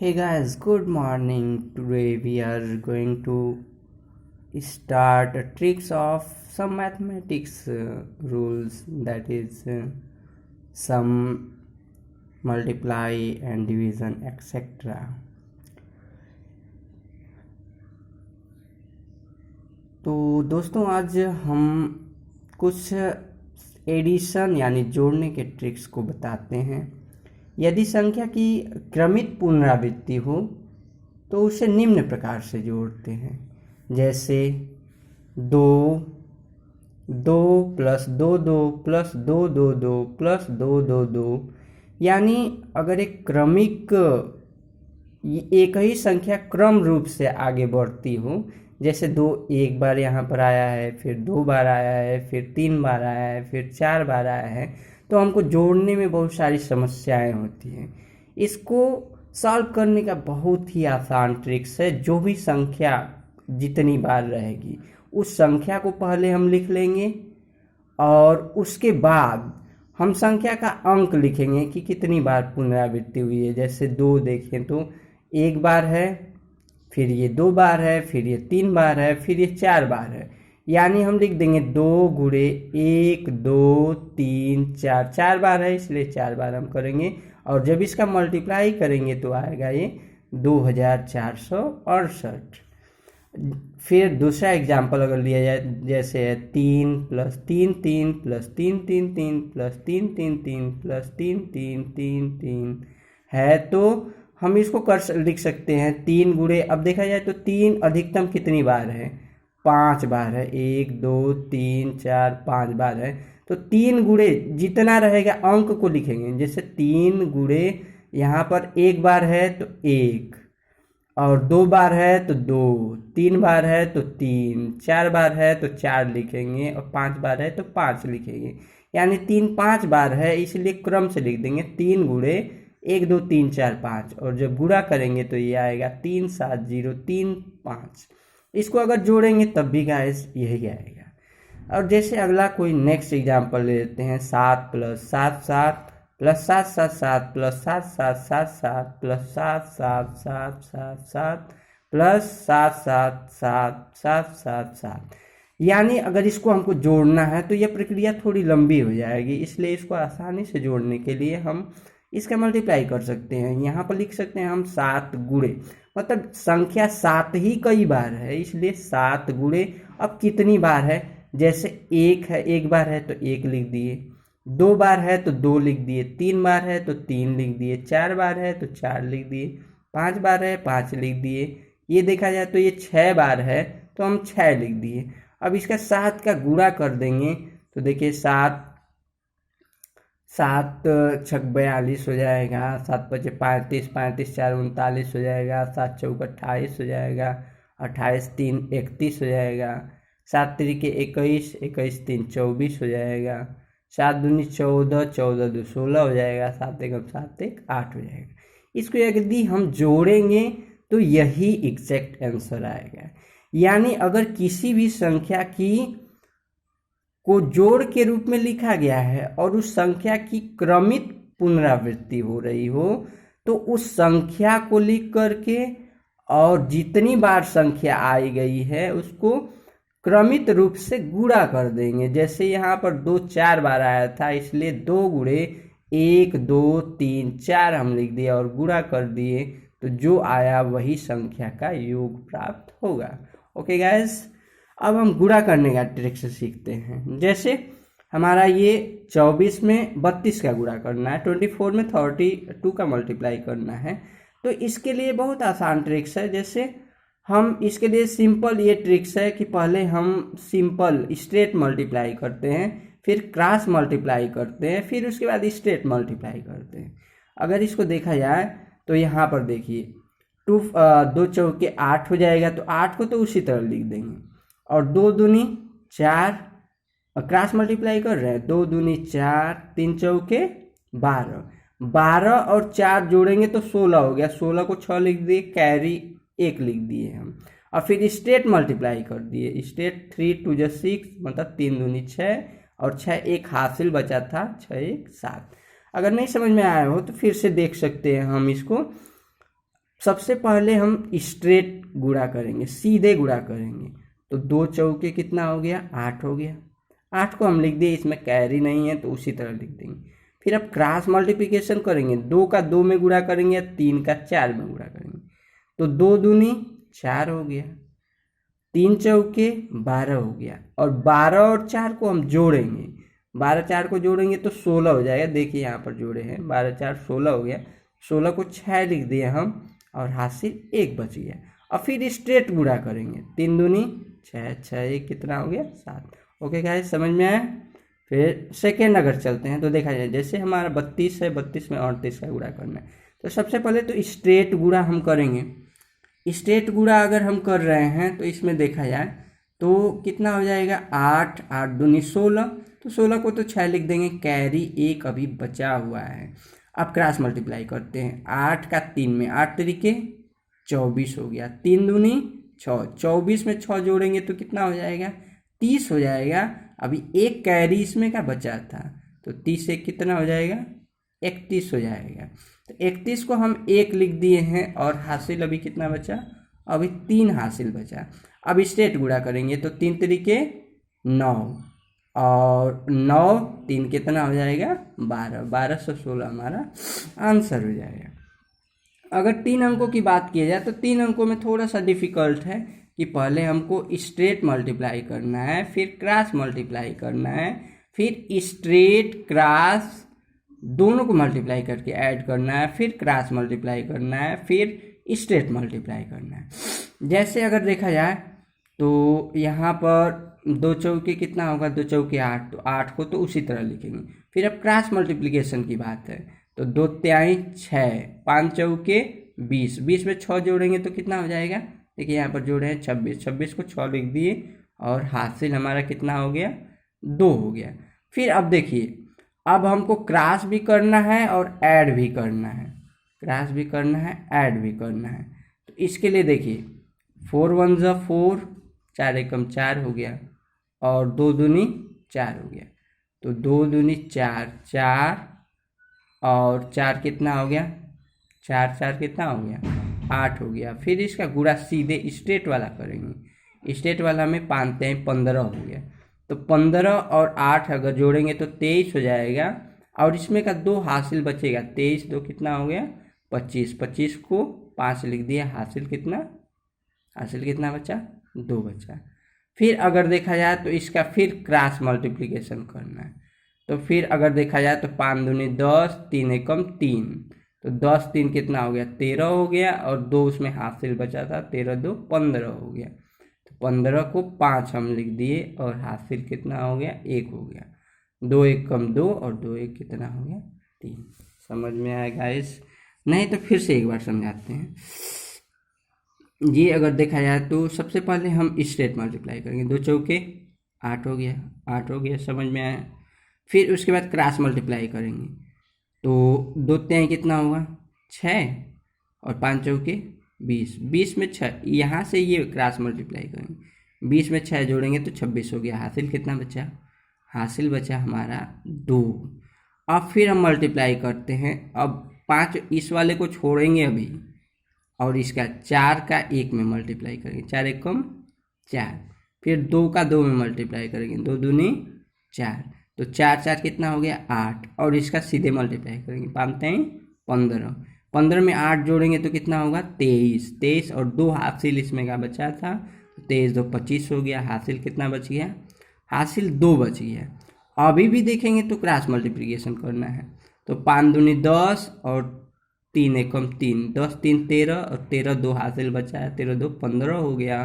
Hey guys, good morning. Today we are going to start tricks of some mathematics rules, that is sum, multiply and division, etc. तो दोस्तों आज हम कुछ addition यानी जोड़ने के ट्रिक्स को बताते हैं। यदि संख्या की क्रमित पुनरावृत्ति हो तो उसे निम्न प्रकार से जोड़ते हैं, जैसे 2 2 प्लस 2 2 प्लस 2 2 2 प्लस 2 2 2। यानी अगर एक क्रमिक एक ही संख्या क्रम रूप से आगे बढ़ती हो, जैसे 2 एक बार यहाँ पर आया है, फिर 2 बार आया है, फिर 3 बार आया है, फिर 4 बार आया है, तो हमको जोड़ने में बहुत सारी समस्याएं होती हैं। इसको सॉल्व करने का बहुत ही आसान ट्रिक्स है। जो भी संख्या जितनी बार रहेगी उस संख्या को पहले हम लिख लेंगे और उसके बाद हम संख्या का अंक लिखेंगे कि कितनी बार पुनरावृत्ति हुई है। जैसे 2 देखें तो एक बार है, फिर ये 2 बार है, फिर ये 3 बार है, फिर ये 4 बार है। यानी हम लिख देंगे 2 गुणे 1 2 3 4, 4 बार है इसलिए 4 बार हम करेंगे। और जब इसका मल्टीप्लाई करेंगे तो आएगा ये 2468। फिर दूसरा एग्जाम्पल अगर लिया जाए, जैसे है 3 प्लस 3 3 प्लस 3 3 3 प्लस 3 3 3 प्लस 3 3 3 3 है, तो हम इसको लिख सकते हैं 3 गुणे। अब देखा जाए तो 3 अधिकतम कितनी बार है, 5 बार है। 1 2 3 4 5 बार है, तो 3 गुणे जितना रहेगा अंक को लिखेंगे। जैसे 3 गुणे यहाँ पर 1 बार है तो 1, और 2 बार है तो 2, 3 बार है तो 3, 4 बार है तो 4 लिखेंगे, और 5 बार है तो 5 लिखेंगे। यानी 3 5 बार है, इसलिए क्रम से लिख देंगे 3 गुणे 1 2 3 4 5, और जब गुणा करेंगे तो ये आएगा 3 7 0 3 5। इसको अगर जोड़ेंगे तब भी गाइस यही आएगा। और जैसे अगला कोई नेक्स्ट एग्जांपल ले लेते हैं, 7 plus 7 7 plus 7 7 7 plus 7 7 7 7 plus 7 7 7 7 7 plus 7 7 7 7 7 7। यानी अगर इसको हमको जोड़ना है तो यह प्रक्रिया थोड़ी लंबी हो जाएगी, इसलिए इसको आसानी से जोड़ने के लिए हम इसका मल्टीप्लाई कर सकते हैं। यहाँ पर लिख सकते हैं हम 7 गुणे, मतलब संख्या 7 ही कई बार है, इसलिए 7 गुणे। अब कितनी बार है, जैसे 1 है, 1 बार है तो 1 लिख दिए, 2 बार है तो 2 लिख दिए, 3 बार है तो 3 लिख दिए, 4 बार है तो 4 लिख दिए, 5 बार है 5 लिख दिए। ये देखा जाए तो ये 6 बार है तो हम 6 लिख दिए। अब इसका 7 का गुणा कर देंगे तो देखिए 7 7 छक 42 हो जाएगा, 7 पचे 35, 35 4 39 हो जाएगा, 7 चौक 28 हो जाएगा, 28 3 31 हो जाएगा, 7 तिरिके 21, 21 3 24 हो जाएगा, 7 दूनी 14, 14 2 16 हो जाएगा, 7 एकम 7 1 8 हो जाएगा। इसको यदि हम जोड़ेंगे तो यही एग्जैक्ट आंसर आएगा। यानी अगर किसी भी संख्या की को जोड़ के रूप में लिखा गया है और उस संख्या की क्रमित पुनरावृत्ति हो रही हो, तो उस संख्या को लिख करके और जितनी बार संख्या आई गई है उसको क्रमित रूप से गुणा कर देंगे। जैसे यहाँ पर 2 4 बार आया था, इसलिए 2 गुणे 1 2 3 4 हम लिख दिए और गुणा कर दिए, तो जो आया वही संख्या का योग प्राप्त होगा। ओके गाइस, अब हम गुणा करने का ट्रिक से सीखते हैं। जैसे हमारा ये 24 में 32 का गुणा करना है, 24 में 32 का मल्टीप्लाई करना है, तो इसके लिए बहुत आसान ट्रिक्स है। जैसे हम इसके लिए सिंपल ये ट्रिक्स है कि पहले हम सिंपल स्ट्रेट मल्टीप्लाई करते हैं, फिर क्रॉस मल्टीप्लाई करते हैं, फिर उसके बाद स्ट्रेट मल्टीप्लाई करते हैं। अगर इसको देखा जाए तो यहाँ पर देखिए 2 चौके 8 हो जाएगा, तो 8 को तो उसी तरह लिख देंगे, और 2 दूनी 4, क्रॉस मल्टीप्लाई कर रहे हैं, 2 दूनी 4 3 चौके 12, 12 और 4 जोड़ेंगे तो 16 हो गया, 16 को 6 लिख दिए, कैरी 1 लिख दिए हम, और फिर स्ट्रेट मल्टीप्लाई कर दिए, स्ट्रेट 3 2 6, मतलब 3 दूनी 6 और 6 एक हासिल बचा था, 6 1 7। अगर नहीं समझ में आया हो तो फिर से देख सकते हैं हम इसको। सबसे पहले हम स्ट्रेट गुणा करेंगे, सीधे गुणा करेंगे। तो 2 चौके कितना हो गया, 8 हो गया। 8 को हम लिख दिए, इसमें कैरी नहीं है तो उसी तरह लिख देंगे। फिर अब क्रॉस मल्टीप्लिकेशन करेंगे, 2 का 2 में गुणा करेंगे, 3 का 4 में गुणा करेंगे। तो 2 दूनी 4 हो गया, 3 चौके 12 हो गया। और 12 और 4 को हम जोड़ेंगे, 12 4 को जोड़ेंगे तो 16 हो जाएगा। देखिए यहाँ पर जोड़े हैं, 12 4 16 हो गया। 16 को 6 लिख दिए हम और हासिल 1 बच गया। और फिर स्ट्रेट गुणा करेंगे, 3 दूनी 6, 6 1 कितना हो गया, 7। ओके गाइस, समझ में आया। फिर सेकेंड अगर चलते हैं तो देखा जाए, जैसे हमारा 32 है, 32 में 38 का गुणा करना है। तो सबसे पहले तो स्ट्रेट गुणा हम करेंगे। स्ट्रेट गुणा अगर हम कर रहे हैं तो इसमें देखा जाए तो कितना हो जाएगा, 8 8 दूनी 16। तो 16 को तो 6 लिख देंगे, कैरी 1 अभी बचा हुआ है। अब क्रॉस मल्टीप्लाई करते हैं, 8 का 3 में 8 तरीके 24 हो गया, 3 दूनी 6, 24 में 6 जोड़ेंगे तो कितना हो जाएगा, 30 हो जाएगा। अभी एक कैरी इसमें का बचा था, तो 30 से कितना हो जाएगा, 31 हो जाएगा। तो 31 को हम 1 लिख दिए हैं और हासिल अभी कितना बचा, अभी 3 हासिल बचा। अब स्ट्रेट गुणा करेंगे तो 3 तरीके 9 और 9 3 कितना हो जाएगा, 12, 12 से 16 हमारा आंसर हो जाएगा। अगर 3 अंकों की बात की जाए तो 3 अंकों में थोड़ा सा डिफिकल्ट है कि पहले हमको स्ट्रेट मल्टीप्लाई करना है, फिर क्रॉस मल्टीप्लाई करना है, फिर स्ट्रेट क्रॉस दोनों को मल्टीप्लाई करके ऐड करना है, फिर क्रॉस मल्टीप्लाई करना है, फिर स्ट्रेट मल्टीप्लाई करना है। जैसे अगर देखा जाए तो यहाँ पर 2 चौके कितना होगा, 2 चौके 8, तो 8 को तो उसी तरह लिखेंगे। फिर अब क्रॉस मल्टीप्लिकेशन की बात है तो 2 तिहाई 6, 5 चौके 20, 20 में 6 जोड़ेंगे तो कितना हो जाएगा, देखिए यहाँ पर जोड़े हैं 26, 26 को 6 लिख दिए और हासिल हमारा कितना हो गया, 2 हो गया। फिर अब देखिए, अब हमको क्रॉस भी करना है और ऐड भी करना है, क्रॉस भी करना है, ऐड भी करना है। तो इसके लिए देखिए 4 1 जा 4, 4 एकम 4 हो गया और 2 दूनी 4 हो गया। तो 2 दूनी 4, 4 और 4 कितना हो गया, 4 4 कितना हो गया, 8 हो गया। फिर इसका गुणा सीधे स्ट्रेट वाला करेंगे, स्ट्रेट वाला में 5 3 15 हो गया। तो 15 और 8 अगर जोड़ेंगे तो 23 हो जाएगा और इसमें का 2 हासिल बचेगा, 23 2 कितना हो गया, 25, 25 को 5 लिख दिया, हासिल कितना बचा, 2 बचा। फिर अगर देखा जाए तो इसका फिर क्रॉस मल्टीप्लिकेशन करना है। तो फिर अगर देखा जाए तो 5 दूनी 10, 3 एकम 3, तो 10 3 कितना हो गया, 13 हो गया और 2 उसमें हासिल बचा था, 13 2 15 हो गया। तो 15 को 5 हम लिख दिए और हासिल कितना हो गया, 1 हो गया। 2 एकम 2 और 2 1 कितना हो गया, 3। समझ में आया गाइस? नहीं तो फिर से एक बार समझाते हैं। ये अगर देखा जाए तो सबसे पहले हम स्ट्रेट मल्टीप्लाई करेंगे, 2 चौके 8 हो गया, 8 हो गया, समझ में आया। फिर उसके बाद क्रॉस मल्टीप्लाई करेंगे तो 2 तिहाई कितना होगा, 6 और 5 चौके 20, 20 में 6, यहाँ से ये क्रॉस मल्टीप्लाई करेंगे, 20 में 6 जोड़ेंगे तो 26 हो गया। हासिल कितना बचा, हासिल बचा हमारा 2। अब फिर हम मल्टीप्लाई करते हैं, अब 5 इस वाले को छोड़ेंगे अभी और इसका 4 का 1 में मल्टीप्लाई करेंगे, 4 एकम 4। फिर 2 का 2 में मल्टीप्लाई करेंगे, 2 दूनी 4, तो 4 4 कितना हो गया, 8 और इसका सीधे मल्टीप्लाई करेंगे, 5 3 15, 15 में 8 जोड़ेंगे तो कितना होगा, 23, 23 और 2 हासिल इसमें का बचा था, 23 2 25 हो गया। हासिल कितना बच गया, हासिल 2 बच गया। अभी भी देखेंगे तो क्रॉस मल्टीप्लिकेशन करना है, तो 5 दूनी 10 और 3 एकम 3, 10 3 13 और 13 2 हासिल बचा है, 13 2 15 हो गया।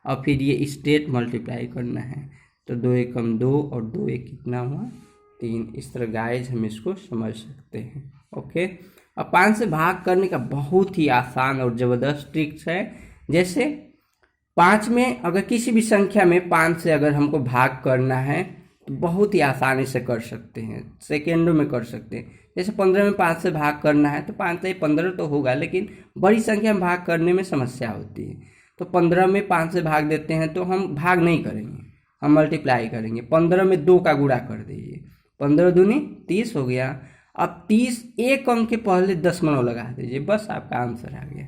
और फिर ये स्ट्रेट मल्टीप्लाई करना है, तो 2 एकम 2 और 2 1 कितना हुआ, 3। इस तरह गाइज हम इसको समझ सकते हैं। ओके, अब 5 से भाग करने का बहुत ही आसान और ज़बरदस्त ट्रिक्स है। जैसे 5 में अगर किसी भी संख्या में 5 से अगर हमको भाग करना है तो बहुत ही आसानी से कर सकते हैं, सेकेंडों में कर सकते हैं। जैसे 15 में 5 से भाग करना है तो 5 से 15 तो होगा, लेकिन बड़ी संख्या में भाग करने में समस्या होती है। तो 15 में 5 से भाग देते हैं तो हम भाग नहीं करेंगे, हम मल्टीप्लाई करेंगे। 15 में 2 का गुणा कर दीजिए, 15 दूनी 30 हो गया। अब 30 एक अंक के पहले दशमलव लगा दीजिए, बस आपका आंसर आ गया।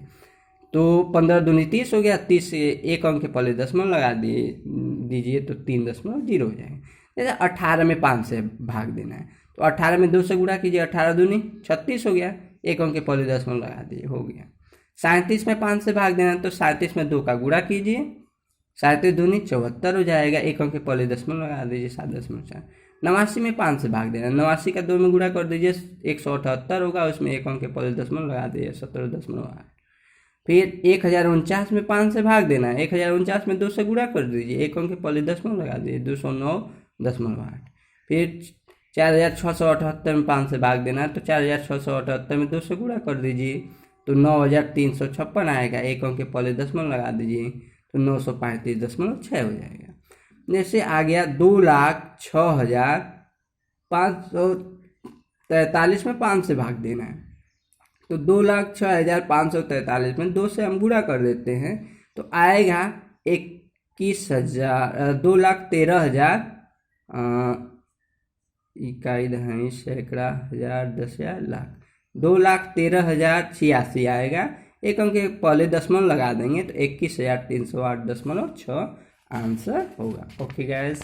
तो 15 दूनी 30 हो गया, 30 से एक अंक के पहले दशमलव लगा दीजिए तो 3.0 हो जाएगा। जैसे 18 में 5 से भाग देना है तो 18 में 2 से गुणा कीजिए, 18 दूनी 36 हो गया, एक अंक के पहले दशमलव लगा दीजिए, हो गया। 37 में 5 से भाग देना है तो 37 में 2 का गुणा कीजिए, 37 दूनी 74 हो जाएगा, एक अंक के पहले दशमलव लगा दीजिए, 7.4। 89 में 5 से भाग देना, 89 का 2 में गुणा कर दीजिए, 178 होगा, उसमें एक अंक के पहले दशमलव लगा दीजिए, 17.8। फिर 1049 में 5 से भाग देना है, 1049 में 2 से गुणा कर दीजिए, एक अंक के पहले दशमलव लगा दीजिए, 209.8। फिर 4678 में 5 से भाग देना है तो 4678 में 2 से गुणा कर दीजिए तो 9356 आएगा, एक अंक के पहले दशमलव लगा दीजिए तो 935.6 हो जाएगा। जैसे आ गया 2,06,543 में 5 से भाग देना है तो 2,06,543 में 2 से हम गुणा कर देते हैं तो आएगा 2,13,000 इकाई दहाई सैकड़ा हजार 10,000 लाख, 2,13,086 आएगा, एक अंक के पहले दशमलव लगा देंगे तो 21,308.6 आंसर होगा। ओके गाइस,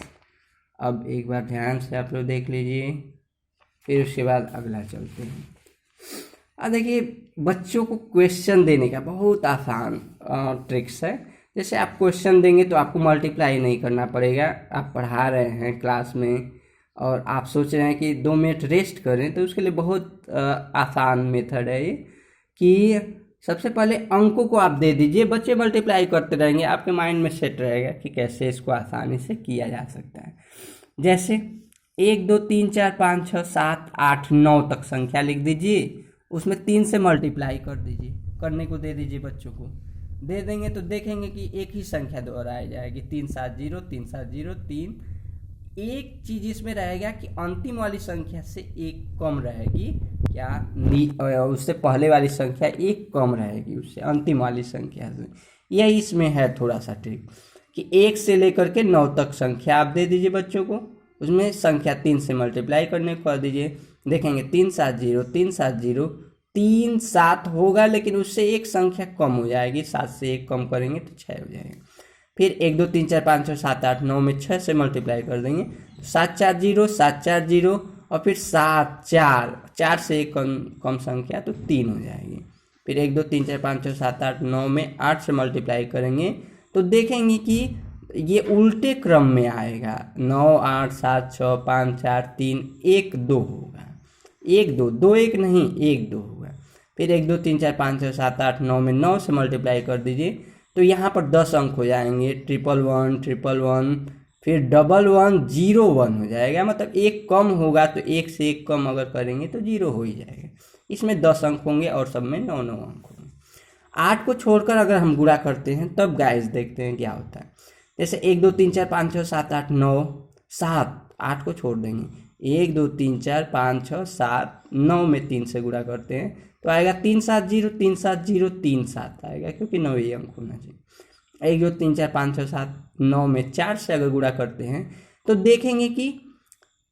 अब एक बार ध्यान से आप लोग देख लीजिए, फिर उसके बाद अगला चलते हैं। अब देखिए, बच्चों को क्वेश्चन देने का बहुत आसान ट्रिक्स है। जैसे आप क्वेश्चन देंगे तो आपको मल्टीप्लाई नहीं करना पड़ेगा, आप पढ़ा रहे हैं क्लास में और आप सोच रहे हैं कि 2 मिनट रेस्ट करें, तो उसके लिए बहुत आसान मेथड है ये कि सबसे पहले अंकों को आप दे दीजिए, बच्चे मल्टीप्लाई करते रहेंगे, आपके माइंड में सेट रहेगा कि कैसे इसको आसानी से किया जा सकता है। जैसे 1 2 3 4 5 6 7 8 9 तक संख्या लिख दीजिए, उसमें 3 से मल्टीप्लाई कर दीजिए, करने को दे दीजिए, बच्चों को दे देंगे तो देखेंगे कि एक ही संख्या दोहराई जाएगी, 3 7 0 3 7 0 3। एक चीज इसमें रहेगा कि अंतिम वाली संख्या से एक कम रहेगी, क्या उससे पहले वाली संख्या एक कम रहेगी उससे अंतिम वाली संख्या से। यह इसमें है थोड़ा सा ट्रिक कि 1 से लेकर के 9 तक संख्या आप दे दीजिए बच्चों को, उसमें संख्या 3 से मल्टीप्लाई करने को कर दीजिए, देखेंगे 3 7 0 3 7 0 3 7 होगा, लेकिन उससे एक संख्या कम हो जाएगी, 7 से एक कम करेंगे तो 6 हो जाएगा। फिर 1 2 3 4 5 6 7 8 9 में 6 से मल्टीप्लाई कर देंगे, 7 4 0 7 4 0 और फिर 7 4 4 से एक कम संख्या तो 3 हो जाएगी। फिर 1 2 3 4 5 6 7 8 9 में 8 से मल्टीप्लाई करेंगे तो देखेंगे कि ये उल्टे क्रम में आएगा, 9 8 7 6 5 4 3 1 2 होगा, 1 2 2 1 नहीं 1 2 होगा। फिर 1 2 3 4 5 6 7 8 9 में 9 से मल्टीप्लाई कर दीजिए तो यहाँ पर 10 अंक हो जाएंगे, 111 111, फिर 11 0 1 हो जाएगा, मतलब एक कम होगा तो एक से एक कम अगर करेंगे तो 0 हो ही जाएगा। इसमें 10 अंक होंगे और सब में 9 9 अंक होंगे। 8 को छोड़कर अगर हम गुणा करते हैं तब गाइस देखते हैं क्या होता है। जैसे 1 2 3 4 5 6 7 8 9 7, 8 को छोड़ देंगे, 1 2 3 4 5 6 7 9 में 3 से गुणा करते हैं तो आएगा 3 7 0 3 7 0 3 7 आएगा, क्योंकि 9 ही अंक होना चाहिए। 1 2 3 4 5 6 7 9 में 4 से अगर गुणा करते हैं तो देखेंगे कि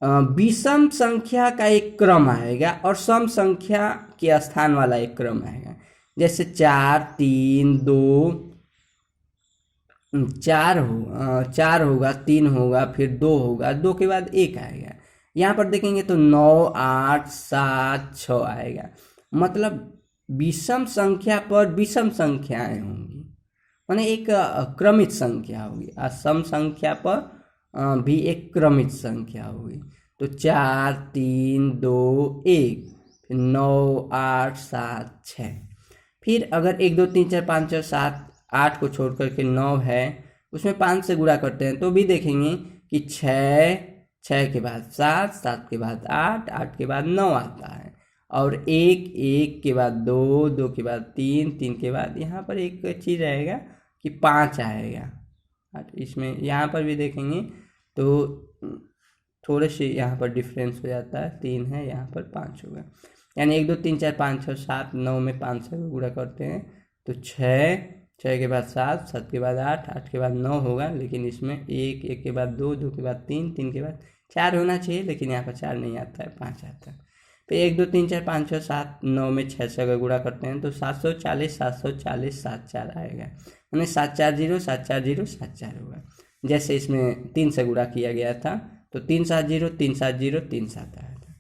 विषम संख्या का एक क्रम आएगा और सम संख्या के स्थान वाला एक क्रम आएगा। जैसे 4 3 2 4 होगा, 3 होगा, फिर 2 होगा, 2 के बाद 1 आएगा। यहाँ पर देखेंगे तो 9 8 7 6 आएगा, मतलब विषम संख्या पर विषम संख्याएं होंगी, माने एक क्रमित संख्या होगी, और सम संख्या पर भी एक क्रमित संख्या होगी। तो 4 3 2 1, फिर 9 8 7 6। फिर अगर 1 2 3 4 5 6 7 8 को छोड़ करके 9 है, उसमें 5 से गुणा करते हैं तो भी देखेंगे कि 6 के बाद 7 7 के बाद 8 8 के बाद 9 आता है, और 1 के बाद 2 के बाद 3 के बाद यहाँ पर एक चीज़ रहेगा कि 5 आएगा। इसमें यहाँ पर भी देखेंगे तो थोड़े से यहाँ पर डिफरेंस हो जाता है, 3 है यहाँ पर 5 होगा, यानी 1 2 3 4 5 6 7 9 में 5 से गुणा करते हैं तो 6 के बाद 7 7 के बाद 8 के बाद 9 होगा, लेकिन इसमें 1 के बाद 2 के बाद 3 के बाद 4 होना चाहिए, लेकिन यहाँ पर 4 नहीं आता है, 5 आता है। फिर 1 2 3 4 5 6 7 9 में 6 से अगर गुणा करते हैं तो 740 740 74 आएगा, यानी 740 740 74 होगा। जैसे इसमें 3 से गुणा किया गया था तो 370 370 37 आया था।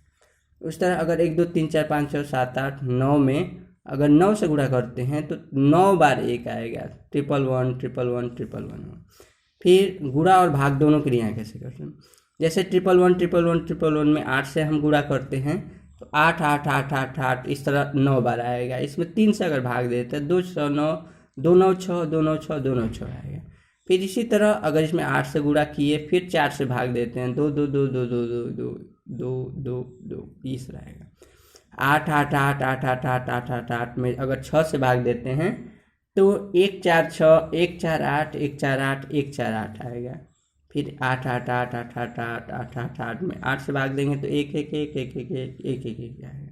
उस तरह अगर 1 2 3 4 5 6 7 8 9 में अगर 9 से गुणा करते हैं तो 9 बार 1 आएगा, 111 111 111। फिर गुणा और भाग दोनों क्रियाएं कैसे करते हैं, जैसे 111 111 111 में 8 से हम गुणा करते हैं तो 8 8 8 8 8 इस तरह 9 बार आएगा। इसमें 3 से अगर भाग देते हैं 2 6 9 2 9 6 2 9 6 2 9 6 आएगा। फिर इसी तरह अगर इसमें 8 से गुणा किए फिर 4 से भाग देते हैं 2 2 2 2 2 2 2 2 2 2 20 रहेगा। 8 8 8 8 8 8 8 8 8 में अगर 6 से भाग देते हैं तो 1 4 6 1 4 8 1 4 8 1 4 8 आएगा। फिर 8 8 8 8 8 8 8 8 8 में 8 से भाग देंगे तो 1 1 1 1 1 1 1 1 1 आएगा।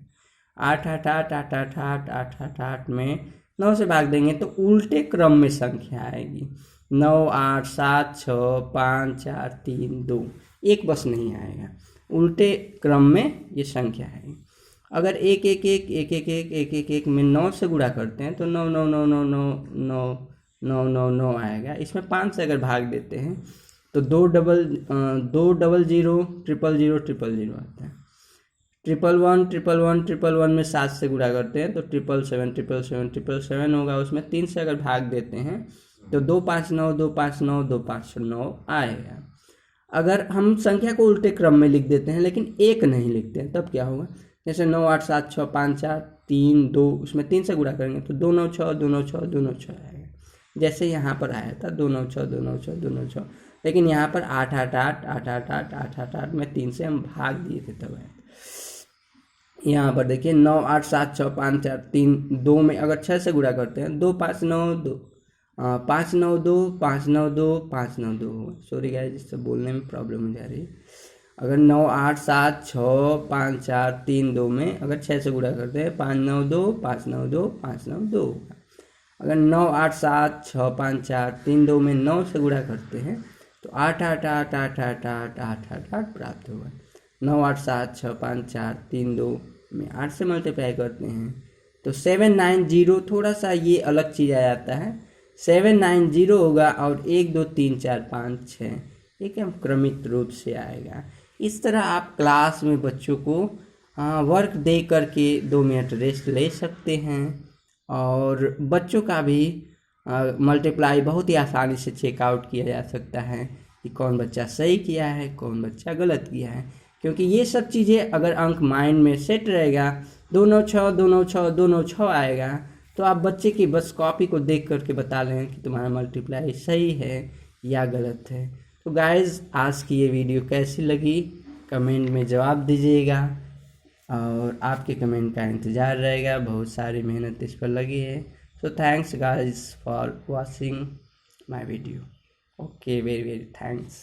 8 8 8 8 8 8 8 8 8 में 9 से भाग देंगे तो उल्टे क्रम में संख्या आएगी, 9 8 7 6 5 4 3 2, एक बस नहीं आएगा, उल्टे क्रम में ये संख्या आएगी। अगर 1 1 1 1 1 1 1 1 1 में 9 से गुणा करते हैं तो 9 9 9 9 9 9 9 9 9 आएगा। इसमें 5 से अगर भाग देते हैं तो 2 डबल 0 0 0 0 0 आता है। 111 111 111 में 7 से गुणा करते हैं तो 777 777 777 होगा। उसमें 3 से अगर भाग देते हैं तो 2 5 9 2 5 9 2 5 9 आएगा। अगर हम संख्या को उल्टे क्रम में लिख देते हैं लेकिन एक नहीं लिखते हैं तब क्या होगा, जैसे 9 8 7 6 5 4 3 2, उसमें 3 से गुणा करेंगे तो 2 9 6 2 9 6 2 9 6 आएगा। जैसे यहाँ पर आया था 2 9 6 2 9 6 2 9 6, लेकिन यहाँ पर 8 8 8 8 8 8 8 8 8 में 3 से हम भाग दिए थे तब आया। यहाँ पर देखिए 9 8 7 6 5 4 3 2 में अगर 6 से गुणा करते हैं 2 5 9 2 5 9 2 5 9 2 5 9 2 होगा। सॉरी गाइस, इससे बोलने में प्रॉब्लम हो जा रही है। अगर 9 8 7 6 5 4 3 2 में अगर 6 से गुणा करते हैं 5 9 2 5 9 2 5 9 2 होगा। अगर 9 8 7 6 5 4 3 2 में 9 से गुणा करते हैं तो 8 8 8 8 8 8 8 8 8 प्राप्त होगा। 9 8 7 6 5 4 3 2 में 8 से मल्टीप्लाई करते हैं तो 790, थोड़ा सा ये अलग चीज़ आ जाता है, 790 होगा और 1 2 3 4 5 6 एकदम क्रमित रूप से आएगा। इस तरह आप क्लास में बच्चों को वर्क दे करके 2 मिनट रेस्ट ले सकते हैं और बच्चों का भी मल्टीप्लाई बहुत ही आसानी से चेकआउट किया जा सकता है कि कौन बच्चा सही किया है कौन बच्चा गलत किया है, क्योंकि ये सब चीज़ें अगर अंक माइंड में सेट रहेगा 2 9 6 2 9 6 2 9 6 आएगा तो आप बच्चे की बस कॉपी को देख करके बता लें कि तुम्हारा मल्टीप्लाई सही है या गलत है। तो गाइज़, आज की ये वीडियो कैसी लगी कमेंट में जवाब दीजिएगा और आपके कमेंट का इंतज़ार रहेगा। बहुत सारी मेहनत इस पर लगी है। So thanks guys for watching my video. Okay, very very thanks.